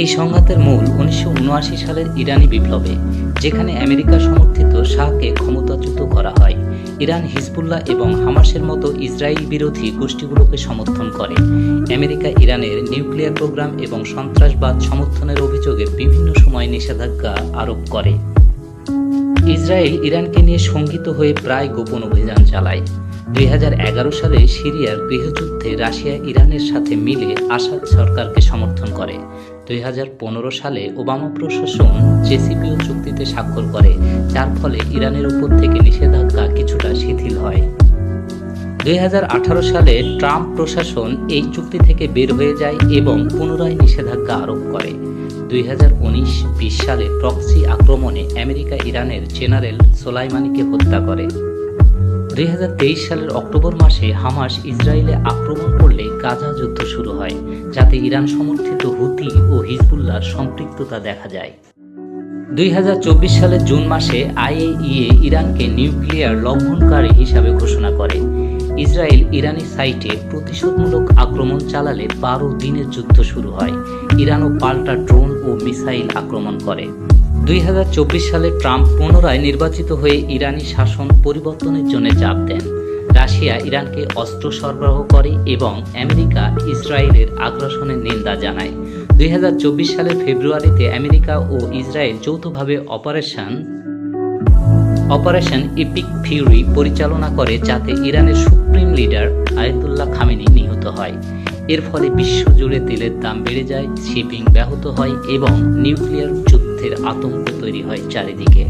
এই সংঘাতের মূল ১৯৭৯ সালের ইরানি বিপ্লবে, যেখানে আমেরিকা সমর্থিত শাহকে ক্ষমতাচ্যুত করা হয়। ইরান হিজবুল্লাহ এবং হামাসের মতো ইসরায়েল বিরোধী গোষ্ঠীগুলোকে সমর্থন করে। আমেরিকা ইরানের নিউক্লিয়ার প্রোগ্রাম এবং সন্ত্রাসবাদ সমর্থনের অভিযোগে বিভিন্ন সময় নিষেধাজ্ঞা আরোপ করে। ইসরায়েল ইরানকে নিয়ে শঙ্কিত হয়ে প্রায় গোপন অভিযান চালায়। ২০১১ সালে সিরিয়ার গৃহযুদ্ধে রাশিয়া ইরানের সাথে মিলে আসাদ সরকারকে সমর্থন করে। ২০১৫ সালে ওবামা প্রশাসন জেসিপিও চুক্তিতে স্বাক্ষর করে, যার ফলে ইরানের উপর থেকে নিষেধাজ্ঞা কিছুটা শিথিল হয়। ২০১৮ সালে ট্রাম্প প্রশাসন এই চুক্তি থেকে বের হয়ে যায় এবং পুনরায় নিষেধাজ্ঞা আরোপ করে। ২০১৯-২০ সালে প্রক্সি আক্রমণে আমেরিকা ইরানের জেনারেল সোলাইমানিকে হত্যা করে। ২০২৩ সালের অক্টোবর মাসে হামাস ইসরায়েলে আক্রমণ করলে গাজা যুদ্ধ শুরু হয়, যাতে ইরান সমর্থিত হুতি ও হিজবুল্লাহর সম্পৃক্ততা দেখা যায়। ২০২৪ সালের জুন মাসে আইএইএ ইরানকে নিউক্লিয়ার লঙ্ঘনকারী হিসাবে ঘোষণা করে। ইসরায়েল ইরানি সাইটে প্রতিশোধমূলক আক্রমণ চালালে ১২ দিনের যুদ্ধ শুরু হয়। ইরানও পাল্টা ড্রোন ও মিসাইল আক্রমণ করে। ২০২৪ সালে ট্রাম্প পুনরায় নির্বাচিত হয়ে ইরানি শাসন পরিবর্তনের জন্য চাপ দেন। রাশিয়া ইরানকে অস্ত্র সরবরাহ করে এবং আমেরিকা ইসরায়েলের আগ্রাসনের নিন্দা জানায়। ২০২৪ সালের ফেব্রুয়ারিতে আমেরিকা ও ইসরায়েল যৌথভাবে অপারেশন ইপিক ফিউরি পরিচালনা করে, যাতে ইরানের সুপ্রিম লিডার আয়াতুল্লাহ খামেনি নিহত হয়। এর ফলে বিশ্বজুড়ে তেলের দাম বেড়ে যায়, শিপিং ব্যাহত হয় এবং নিউক্লিয়ার যুদ্ধের আতঙ্ক তৈরি হয় চারিদিকে।